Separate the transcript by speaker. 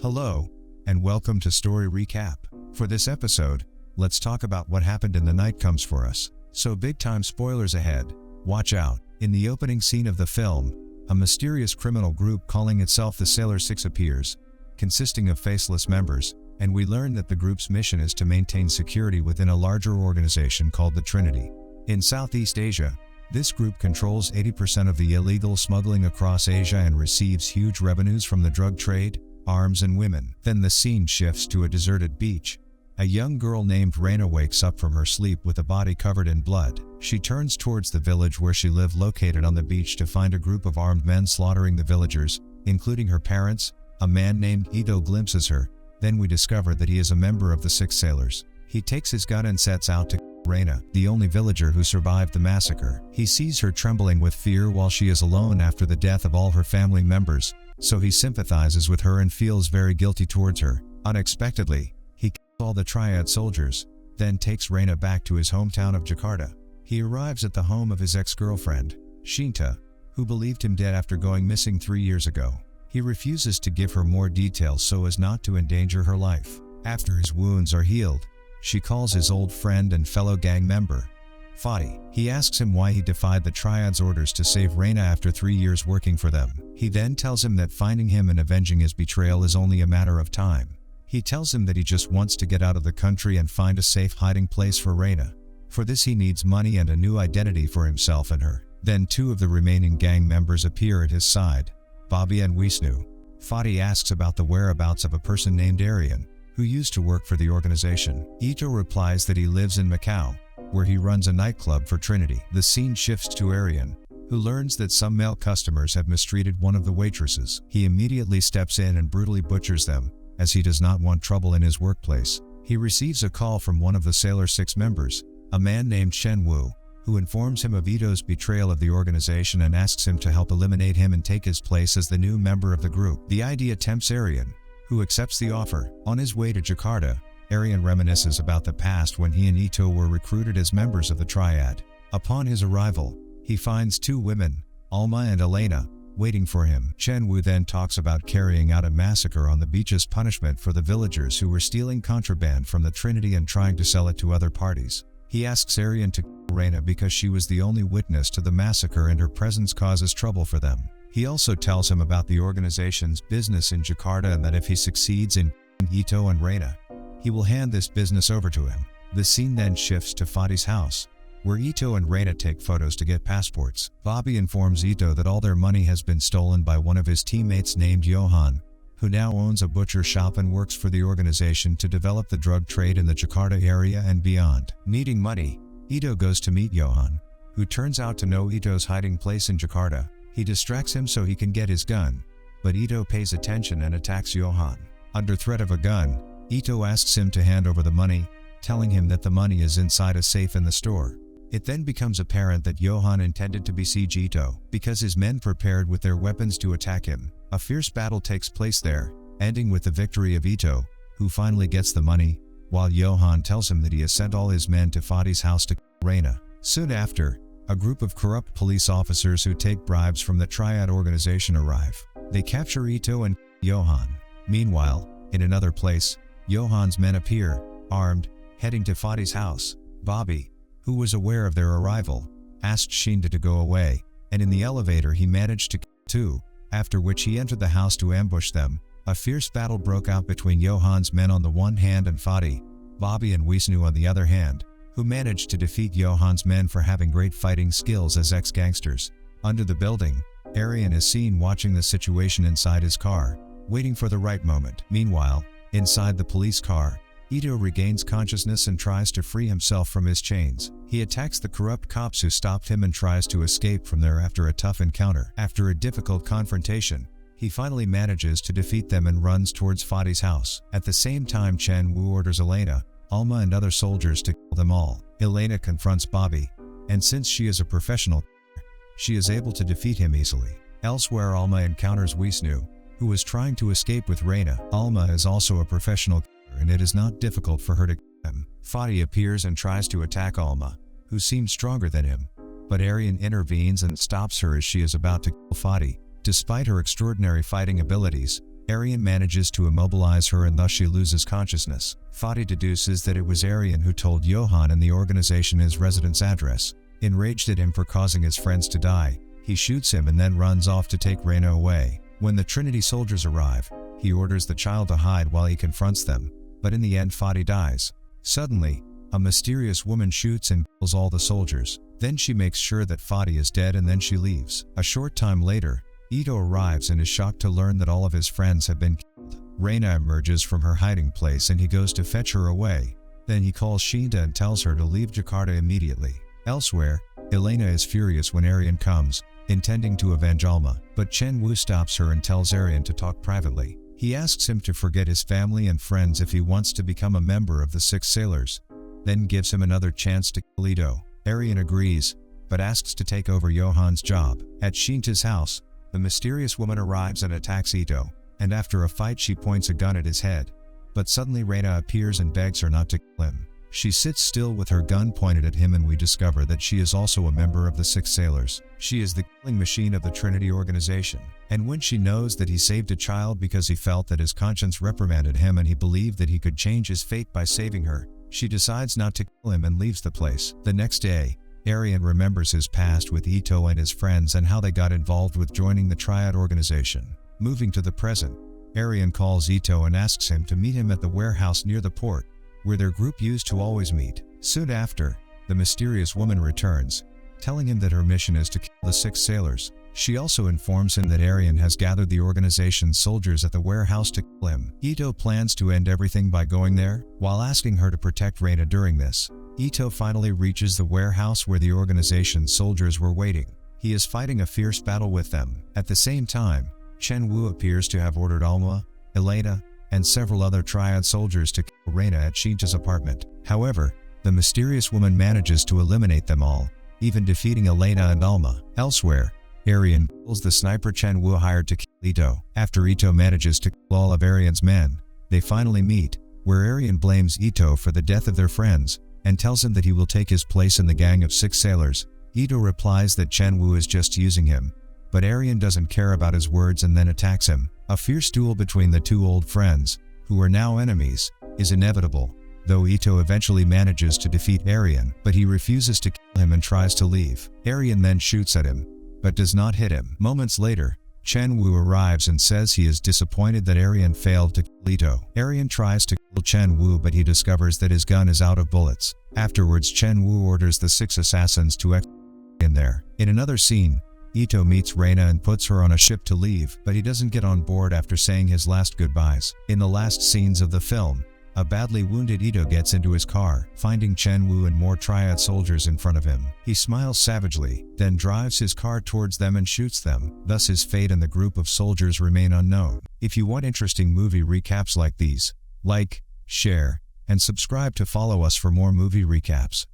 Speaker 1: Hello, and welcome to Story Recap. For this episode, let's talk about what happened in The Night Comes for Us. So big time spoilers ahead. Watch out. In the opening scene of the film, a mysterious criminal group calling itself the Sailor Six appears, consisting of faceless members, and we learn that the group's mission is to maintain security within a larger organization called the Trinity. In Southeast Asia, this group controls 80% of the illegal smuggling across Asia and receives huge revenues from the drug trade, arms and women. Then the scene shifts to a deserted beach. A young girl named Raina wakes up from her sleep with a body covered in blood. She turns towards the village where she lived, located on the beach, to find a group of armed men slaughtering the villagers, including her parents. A man named Ito glimpses her. Then we discover that he is a member of the Six Sailors. He takes his gun and sets out to kill Raina, the only villager who survived the massacre. He sees her trembling with fear while she is alone after the death of all her family members, so he sympathizes with her and feels very guilty towards her. Unexpectedly, he kills all the Triad soldiers, then takes Raina back to his hometown of Jakarta. He arrives at the home of his ex-girlfriend, Shinta, who believed him dead after going missing 3 years ago. He refuses to give her more details so as not to endanger her life. After his wounds are healed, she calls his old friend and fellow gang member, Fadi. He asks him why he defied the Triad's orders to save Raina after 3 years working for them. He then tells him that finding him and avenging his betrayal is only a matter of time. He tells him that he just wants to get out of the country and find a safe hiding place for Raina. For this he needs money and a new identity for himself and her. Then two of the remaining gang members appear at his side, Bobby and Wisnu. Fadi asks about the whereabouts of a person named Aryan, who used to work for the organization. Ito replies that he lives in Macau, where he runs a nightclub for Trinity. The scene shifts to Aryan, who learns that some male customers have mistreated one of the waitresses. He immediately steps in and brutally butchers them, as he does not want trouble in his workplace. He receives a call from one of the Sailor Six members, a man named Shen Wu, who informs him of Ito's betrayal of the organization and asks him to help eliminate him and take his place as the new member of the group. The idea tempts Aryan, who accepts the offer. On his way to Jakarta, Aryan reminisces about the past when he and Ito were recruited as members of the Triad. Upon his arrival, he finds two women, Alma and Elena, waiting for him. Shen Wu then talks about carrying out a massacre on the beach as punishment for the villagers who were stealing contraband from the Trinity and trying to sell it to other parties. He asks Aryan to kill Raina because she was the only witness to the massacre and her presence causes trouble for them. He also tells him about the organization's business in Jakarta and that if he succeeds in killing Ito and Raina, he will hand this business over to him. The scene then shifts to Fadi's house, where Ito and Raina take photos to get passports. Bobby informs Ito that all their money has been stolen by one of his teammates named Johan, who now owns a butcher shop and works for the organization to develop the drug trade in the Jakarta area and beyond. Needing money, Ito goes to meet Johan, who turns out to know Ito's hiding place in Jakarta. He distracts him so he can get his gun, but Ito pays attention and attacks Johan. Under threat of a gun, Ito asks him to hand over the money, telling him that the money is inside a safe in the store. It then becomes apparent that Johan intended to besiege Ito, because his men prepared with their weapons to attack him. A fierce battle takes place there, ending with the victory of Ito, who finally gets the money, while Johan tells him that he has sent all his men to Fadi's house to kill Raina. Soon after, a group of corrupt police officers who take bribes from the Triad organization arrive. They capture Ito and Johan. Meanwhile, in another place, Johan's men appear, armed, heading to Fadi's house. Bobby, who was aware of their arrival, asked Shinta to go away, and in the elevator he managed to kill two, after which he entered the house to ambush them. A fierce battle broke out between Johan's men on the one hand and Fadi, Bobby and Wisnu on the other hand, who managed to defeat Johan's men for having great fighting skills as ex-gangsters. Under the building, Aryan is seen watching the situation inside his car, waiting for the right moment. Meanwhile, inside the police car, Ito regains consciousness and tries to free himself from his chains. He attacks the corrupt cops who stopped him and tries to escape from there after a tough encounter. After a difficult confrontation, he finally manages to defeat them and runs towards Fadi's house. At the same time, Chen Wu orders Elena, Alma and other soldiers to kill them all. Elena confronts Bobby, and since she is a professional killer, she is able to defeat him easily. Elsewhere, Alma encounters Wisnu, who is trying to escape with Raina. Alma is also a professional killer, and it is not difficult for her to kill him. Fadi appears and tries to attack Alma, who seems stronger than him, but Aryan intervenes and stops her as she is about to kill Fadi. Despite her extraordinary fighting abilities, Arian manages to immobilize her and thus she loses consciousness. Fadi deduces that it was Arian who told Johan and the organization his residence address. Enraged at him for causing his friends to die, he shoots him and then runs off to take Reyna away. When the Trinity soldiers arrive, he orders the child to hide while he confronts them, but in the end Fadi dies. Suddenly, a mysterious woman shoots and kills all the soldiers. Then she makes sure that Fadi is dead and then she leaves. A short time later, Ito arrives and is shocked to learn that all of his friends have been killed. Reyna emerges from her hiding place and he goes to fetch her away. Then he calls Shinta and tells her to leave Jakarta immediately. Elsewhere, Elena is furious when Arian comes, intending to avenge Alma, but Chen Wu stops her and tells Arian to talk privately. He asks him to forget his family and friends if he wants to become a member of the Six Sailors, then gives him another chance to kill Ito. Arian agrees, but asks to take over Johan's job. At Shinta's house, the mysterious woman arrives and attacks Ito, and after a fight she points a gun at his head. But suddenly Reyna appears and begs her not to kill him. She sits still with her gun pointed at him and we discover that she is also a member of the Six Sailors. She is the killing machine of the Trinity organization. And when she knows that he saved a child because he felt that his conscience reprimanded him and he believed that he could change his fate by saving her, she decides not to kill him and leaves the place. The next day, Arian remembers his past with Ito and his friends and how they got involved with joining the Triad organization. Moving to the present, Arian calls Ito and asks him to meet him at the warehouse near the port, where their group used to always meet. Soon after, the mysterious woman returns, telling him that her mission is to kill the Six Sailors. She also informs him that Arian has gathered the organization's soldiers at the warehouse to kill him. Ito plans to end everything by going there, while asking her to protect Reyna during this. Ito finally reaches the warehouse where the organization's soldiers were waiting. He is fighting a fierce battle with them. At the same time, Chen Wu appears to have ordered Alma, Elena, and several other Triad soldiers to kill Reyna at Shinta's apartment. However, the mysterious woman manages to eliminate them all, even defeating Elena and Alma. Elsewhere, Arian kills the sniper Chen Wu hired to kill Ito. After Ito manages to kill all of Arian's men, they finally meet, where Arian blames Ito for the death of their friends, and tells him that he will take his place in the gang of Six Sailors. Ito replies that Chen Wu is just using him, but Arian doesn't care about his words and then attacks him. A fierce duel between the two old friends, who are now enemies, is inevitable, though Ito eventually manages to defeat Arian, but he refuses to kill him and tries to leave. Arian then shoots at him, but does not hit him. Moments later, Chen Wu arrives and says he is disappointed that Arian failed to kill Ito. Arian tries to kill Chen Wu but he discovers that his gun is out of bullets. Afterwards, Chen Wu orders the 6 assassins to execute in there. In another scene, Ito meets Reyna and puts her on a ship to leave, but he doesn't get on board after saying his last goodbyes. In the last scenes of the film, a badly wounded Ito gets into his car, finding Chen Wu and more Triad soldiers in front of him. He smiles savagely, then drives his car towards them and shoots them. Thus his fate and the group of soldiers remain unknown. If you want interesting movie recaps like these, like, share, and subscribe to follow us for more movie recaps.